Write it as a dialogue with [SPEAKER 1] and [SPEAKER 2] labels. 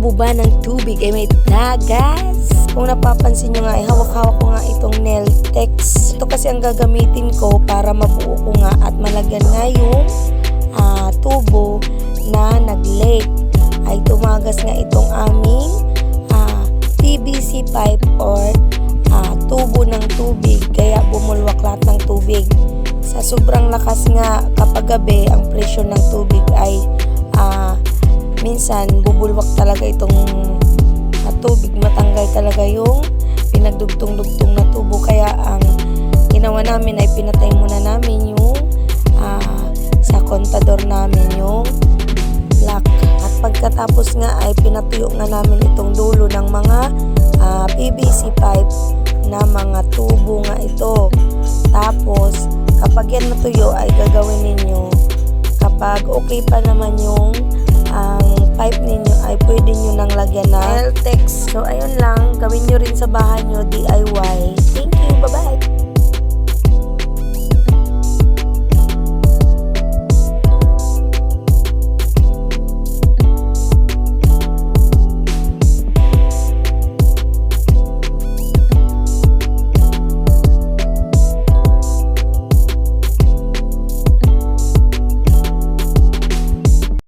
[SPEAKER 1] tubo ba ng tubig ay may tagas? Kung napapansin nyo nga, hawak-hawak ko nga itong nail text. Ito kasi ang gagamitin ko para mabuo ko nga at malagyan nga yung tubo na nag-leak. Ay tumagas nga itong aming PVC pipe or tubo ng tubig, kaya bumulwak lahat ng tubig. Sa sobrang lakas nga kapag gabi, ang presyo ng tubig ay minsan bubulwak talaga itong tubig, matanggal talaga yung pinagdugtong-dugtong na tubo. Kaya ang ginawa namin ay pinatay muna namin yung sa kontador namin yung lock. At pagkatapos nga ay pinatuyo nga namin itong dulo ng mga PVC pipe na mga tubo nga ito. Tapos kapag yan natuyo ay gagawin ninyo, kapag okay pa naman yung ang pipe ninyo ay pwede nyo nang lagyan na L-Tex. So ayun lang, gawin nyo rin sa bahay nyo DIY.